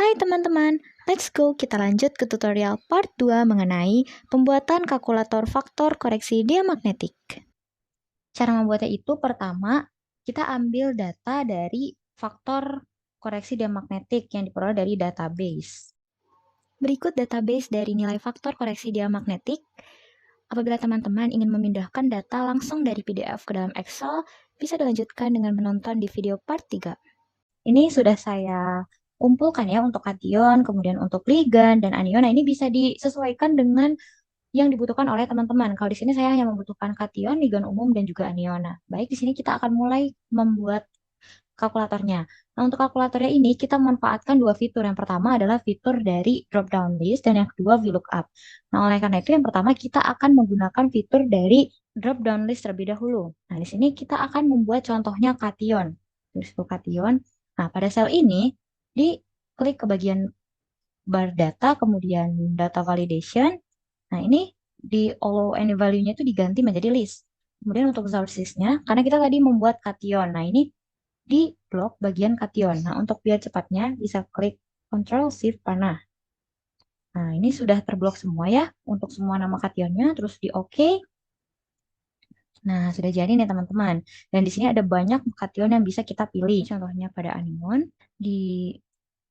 Hai teman-teman, let's go kita lanjut ke tutorial part 2 mengenai pembuatan kalkulator faktor koreksi diamagnetik. Cara membuatnya itu pertama, kita ambil data dari faktor koreksi diamagnetik yang diperoleh dari database. Berikut database dari nilai faktor koreksi diamagnetik. Apabila teman-teman ingin memindahkan data langsung dari PDF ke dalam Excel, bisa dilanjutkan dengan menonton di video part 3. Ini sudah saya kumpulkan ya untuk kation, kemudian untuk ligan dan anion. Nah, ini bisa disesuaikan dengan yang dibutuhkan oleh teman-teman. Kalau di sini saya hanya membutuhkan kation, ligan umum dan juga anion. Nah, baik di sini kita akan mulai membuat kalkulatornya. Nah, untuk kalkulatornya ini kita memanfaatkan dua fitur. Yang pertama adalah fitur dari drop down list dan yang kedua VLOOKUP. Nah, oleh karena itu yang pertama kita akan menggunakan fitur dari drop down list terlebih dahulu. Nah, di sini kita akan membuat contohnya kation. Tulis kation. Nah, pada sel ini diklik ke bagian bar data, kemudian data validation. Nah, ini di allow any value-nya itu diganti menjadi list. Kemudian untuk sources-nya, karena kita tadi membuat kation. Nah, ini di blok bagian kation. Nah, untuk biar cepatnya bisa klik Ctrl Shift panah. Nah, ini sudah terblok semua ya untuk semua nama kationnya, terus di OK. Nah, sudah jadi nih teman-teman. Dan di sini ada banyak kation yang bisa kita pilih. Contohnya pada anion, di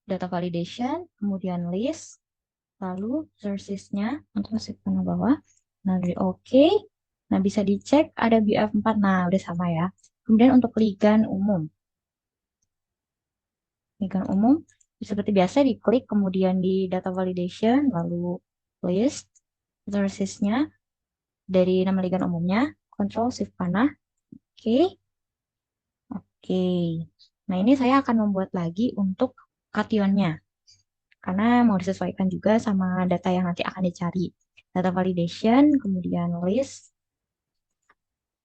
data validation, kemudian list, lalu sources-nya untuk shift panah bawah. Nah, di OK. Nah, bisa dicek ada BF4. Nah, udah sama ya. Kemudian untuk ligan umum. Ligan umum, seperti biasa diklik, kemudian di data validation, lalu list, sources-nya dari nama ligan umumnya, Ctrl Shift panah. Oke. Oke. Nah, ini saya akan membuat lagi untuk kationnya. Karena mau disesuaikan juga sama data yang nanti akan dicari. Data validation, kemudian list,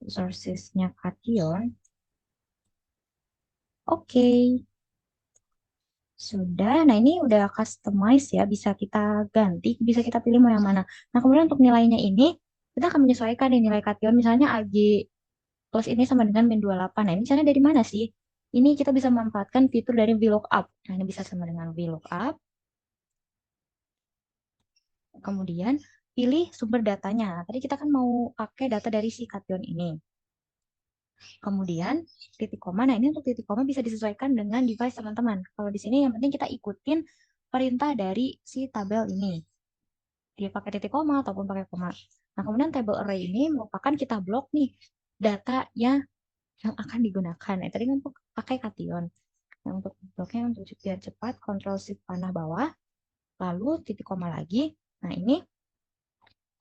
sources-nya kation. Oke. Sudah, nah ini udah customize ya, bisa kita ganti, bisa kita pilih mau yang mana. Nah, kemudian untuk nilainya ini, kita akan menyesuaikan nih nilai kation, misalnya AG plus ini sama dengan min 28. Nah, ini caranya dari mana sih? Ini kita bisa memanfaatkan fitur dari VLOOKUP. Nah, ini bisa sama dengan VLOOKUP. Kemudian pilih sumber datanya. Tadi kita kan mau pakai data dari si kation ini. Kemudian titik koma. Nah, ini untuk titik koma bisa disesuaikan dengan device teman-teman. Kalau di sini yang penting kita ikutin perintah dari si tabel ini. Dia pakai titik koma ataupun pakai koma. Nah, kemudian table array ini merupakan kita blok nih datanya yang akan digunakan. Nah, tadi kan pakai kation. Nah, untuk bloknya untuk biar cepat, Ctrl Shift panah bawah, lalu titik koma lagi. Nah, ini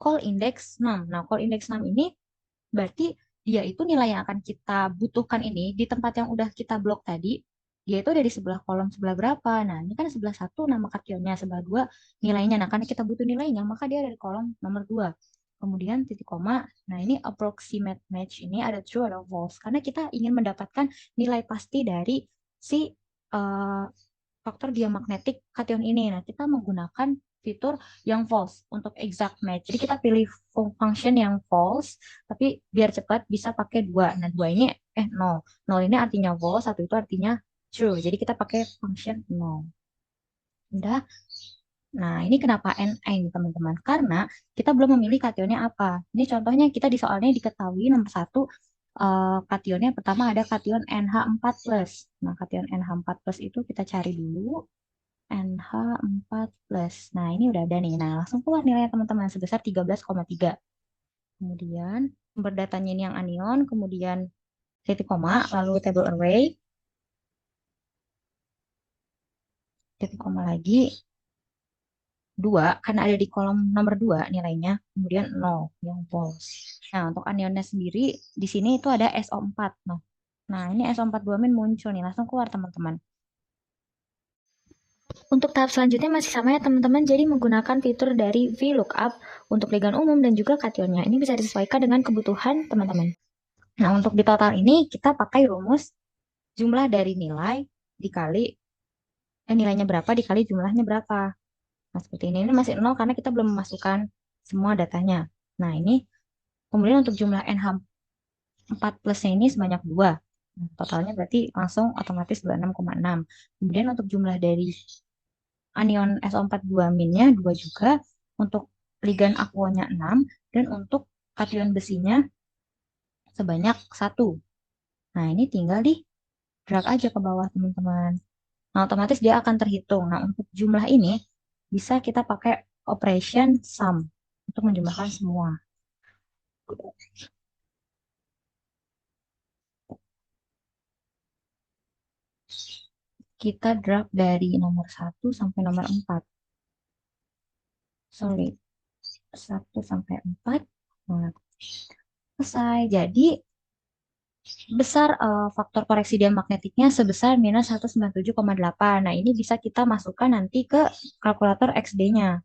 call index 6. Nah, call index 6 ini berarti dia itu nilai yang akan kita butuhkan ini di tempat yang udah kita blok tadi, dia itu ada di sebelah kolom sebelah berapa. Nah, ini kan sebelah 1 nama kationnya, sebelah 2 nilainya. Nah, karena kita butuh nilainya, maka dia ada di kolom nomor 2. Kemudian titik koma. Nah, ini approximate match ini ada true atau false. Karena kita ingin mendapatkan nilai pasti dari si faktor diamagnetik kation ini. Nah, kita menggunakan fitur yang false untuk exact match. Jadi kita pilih function yang false, tapi biar cepat bisa pakai 2. Nah, 2 ini 0. 0 ini artinya false, 1 itu artinya true. Jadi kita pakai function 0. Udah. Nah, ini kenapa NN, teman-teman? Karena kita belum memilih kationnya apa. Ini contohnya kita di soalnya diketahui nomor 1 kationnya pertama ada kation NH4+. Nah, kation NH4+ itu kita cari dulu. NH4+. Nah, ini udah ada nih. Nah, langsung keluar nilainya teman-teman sebesar 13,3. Kemudian sumber datanya ini yang anion, kemudian titik koma, lalu table array, titik koma lagi, 2, karena ada di kolom nomor 2 nilainya, kemudian 0, yang false. Nah, untuk anionnya sendiri, di sini itu ada SO4. Nah, ini SO4 2 min muncul nih, langsung keluar teman-teman. Untuk tahap selanjutnya masih sama ya teman-teman, jadi menggunakan fitur dari VLOOKUP untuk ligan umum dan juga kationnya. Ini bisa disesuaikan dengan kebutuhan teman-teman. Nah, untuk di total ini kita pakai rumus jumlah dari nilai dikali nilainya berapa dikali jumlahnya berapa. Nah, seperti ini masih 0 karena kita belum memasukkan semua datanya. Nah, ini kemudian untuk jumlah NH4+-nya ini sebanyak 2. Nah, totalnya berarti langsung otomatis 26,6. Kemudian untuk jumlah dari anion SO42-nya 2 juga, untuk ligan aquonya 6, dan untuk kation besinya sebanyak 1. Nah, ini tinggal di drag aja ke bawah, teman-teman. Nah, otomatis dia akan terhitung. Nah, untuk jumlah ini bisa kita pakai operation sum untuk menjumlahkan semua. Kita drag dari nomor 1 sampai nomor 4. Sorry, 1 sampai 4. Nah, selesai. Jadi, besar faktor koreksi diamagnetiknya sebesar minus 197,8. Nah, ini bisa kita masukkan nanti ke kalkulator XD-nya.